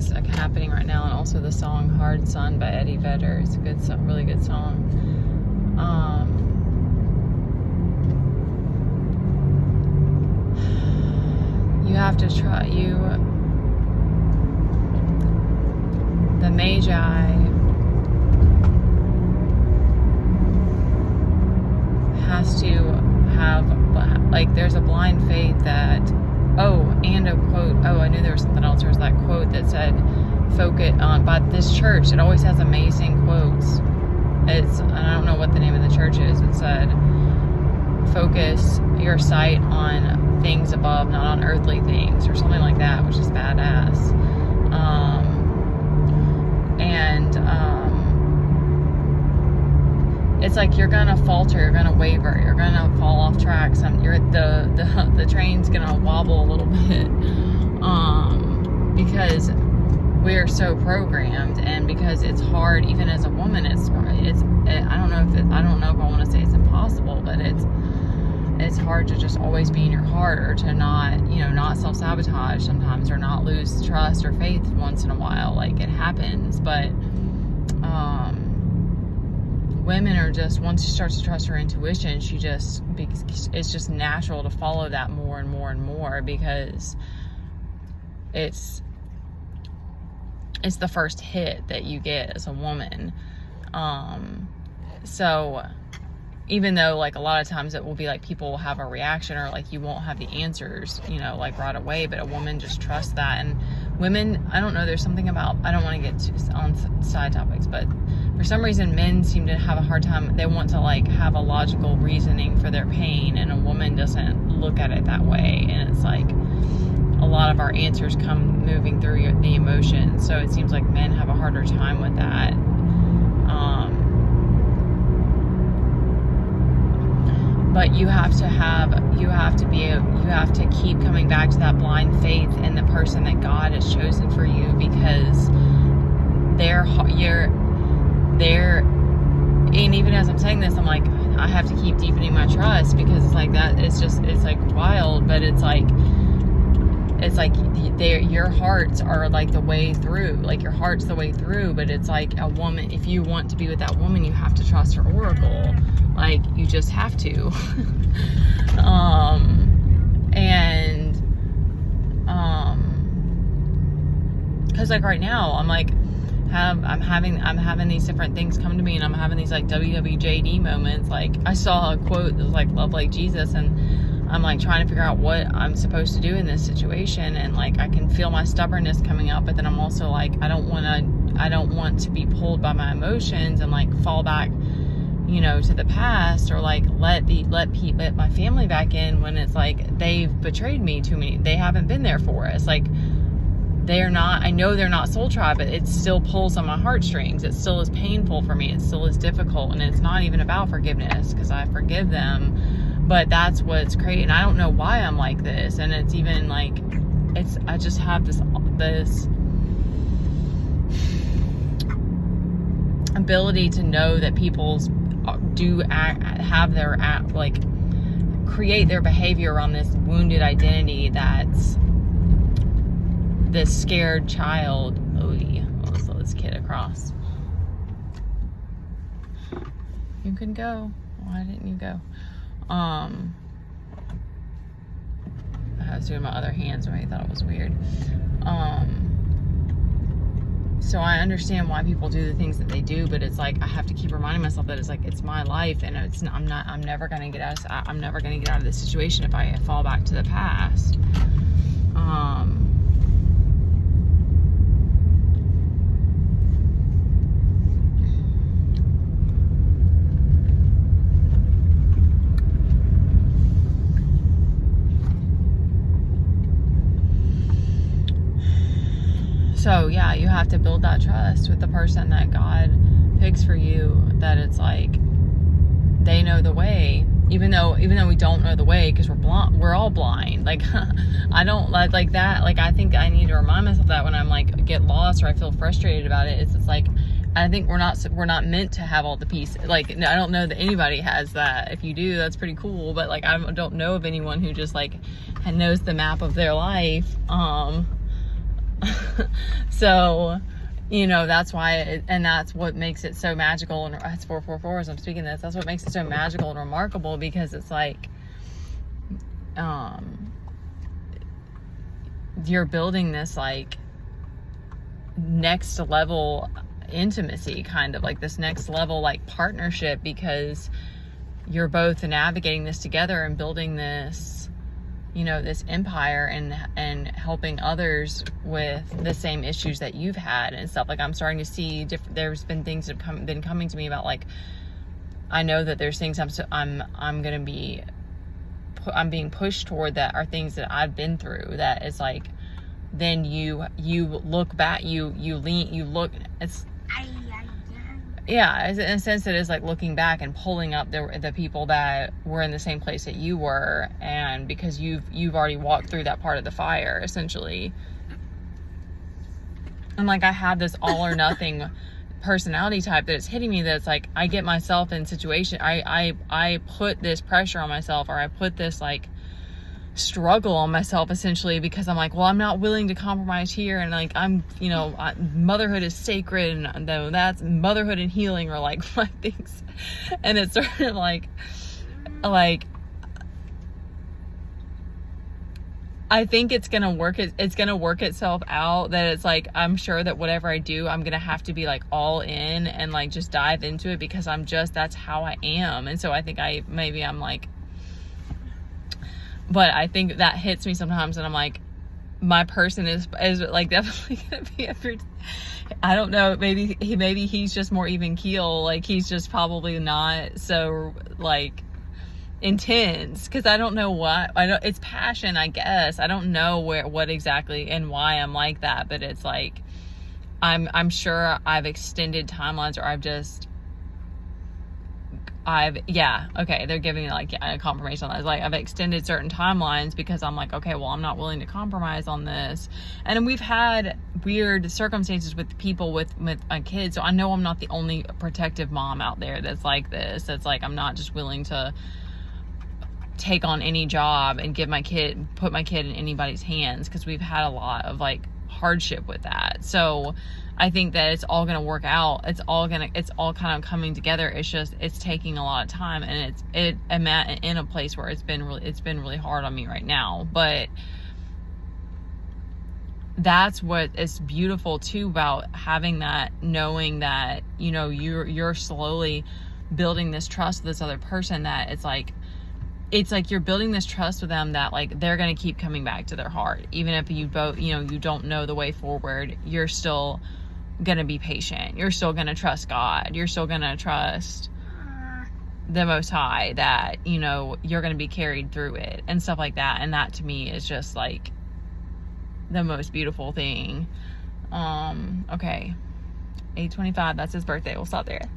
that's like happening right now, and also the song Hard Sun by Eddie Vedder. It's a good song, really good song. You have to try, the Magi has to have, like, there's a blind faith that, and a quote, I knew there was something else. There was that quote that said, focus on, by this church, it always has amazing quotes. I don't know what the name of the church is. It said, focus your sight on things above, not on earthly things, or something like that, which is badass. It's like you're gonna falter, you're gonna waver, you're gonna fall off track. The train's gonna wobble a little bit, because we're so programmed, and because it's hard, even as a woman. I don't know if I want to say it's impossible, but it's hard to just always be in your heart, or to not self-sabotage sometimes, or not lose trust or faith once in a while. Like, it happens, but women are just, once she starts to trust her intuition, it's just natural to follow that more and more and more, because it's the first hit that you get as a woman. So even though, like, a lot of times it will be like people will have a reaction, or like you won't have the answers, like right away, but a woman just trusts that. And women, I don't know, there's something about, I don't want to get on side topics, but for some reason men seem to have a hard time. They want to, like, have a logical reasoning for their pain, and a woman doesn't look at it that way. And it's like a lot of our answers come moving through the emotions, so it seems like men have a harder time with that. But you have to keep coming back to that blind faith in the person that God has chosen for you, because and even as I'm saying this, I'm like, I have to keep deepening my trust, because it's like that. It's like wild, but it's like your hearts are like the way through. Like, your heart's the way through, but it's like a woman. If you want to be with that woman, you have to trust her oracle. Like, you just have to. Because like right now, I'm like, I'm having these different things come to me, and I'm having these like WWJD moments. Like, I saw a quote that was like, love like Jesus, and I'm like trying to figure out what I'm supposed to do in this situation. And like, I can feel my stubbornness coming up, but then I'm also like, I don't want to be pulled by my emotions and like fall back, to the past, or like let my family back in, when it's like they've betrayed me too many. They haven't been there for us. Like, I know they're not soul tribe, but it still pulls on my heartstrings. It still is painful for me. It still is difficult. And it's not even about forgiveness, because I forgive them, but that's what's crazy. And I don't know why I'm like this. And it's even like, I just have this ability to know that people's create their behavior on this wounded identity that's this scared child. Let's let this kid across. You can go. Why didn't you go? I was doing my other hand, so I thought it was weird. So I understand why people do the things that they do, but it's like, I have to keep reminding myself that it's like, it's my life, and I'm never gonna get out of this situation if I fall back to the past. So yeah, you have to build that trust with the person that God picks for you, that it's like, they know the way, even though we don't know the way, because we're all blind. Like, I don't like that. Like, I think I need to remind myself that when I'm like, get lost, or I feel frustrated about it. It's like, I think we're not meant to have all the pieces. Like, I don't know that anybody has that. If you do, that's pretty cool. But like, I don't know of anyone who just like knows the map of their life. So, that's why, and that's what makes it so magical. And it's 444 as I'm speaking this. That's what makes it so magical and remarkable, because it's like, you're building this like next level intimacy, kind of like this next level like partnership, because you're both navigating this together and building this, this empire, and helping others with the same issues that you've had and stuff. Like, I'm starting to see there's been things that have been coming to me about, like, I know that there's things I'm being pushed toward that are things that I've been through, that is like, then you look back, you look, it's, yeah, in a sense it is like looking back and pulling up the people that were in the same place that you were, and because you've already walked through that part of the fire, essentially. And like, I have this all or nothing personality type that is hitting me, that's like, I get myself in situation, I put this pressure on myself, or I put this like struggle on myself, essentially, because I'm like, well, I'm not willing to compromise here, and like, I'm, motherhood is sacred, and though that's motherhood and healing are like my things, and it's sort of like I think it's gonna work itself out, that it's like, I'm sure that whatever I do, I'm gonna have to be like all in and like just dive into it, because that's how I am. And so I think I'm like, but I think that hits me sometimes, and I'm like, my person is like definitely gonna be I don't know, maybe he's just more even keel, like he's just probably not so like intense, because I don't know what, it's passion, I guess. I don't know what exactly and why I'm like that, but it's like, I'm sure I've extended timelines, or they're giving me like a confirmation on that. It's like, I've extended certain timelines because I'm like, okay, well, I'm not willing to compromise on this. And we've had weird circumstances with people with my kids, so I know I'm not the only protective mom out there that's like this. That's like, I'm not just willing to take on any job and put my kid in anybody's hands, because we've had a lot of like hardship with that. So I think that it's all going to work out. It's all kind of coming together. It's just, it's taking a lot of time, and I'm in a place where it's been really hard on me right now. But that's what is beautiful too about having that, knowing that, you're slowly building this trust with this other person, that it's like you're building this trust with them, that like, they're going to keep coming back to their heart, even if you both, you don't know the way forward. You're still going to be patient. You're still going to trust God. You're still going to trust the Most High, that, you're going to be carried through it and stuff like that. And that to me is just like the most beautiful thing. Okay. 8:25. That's his birthday. We'll stop there.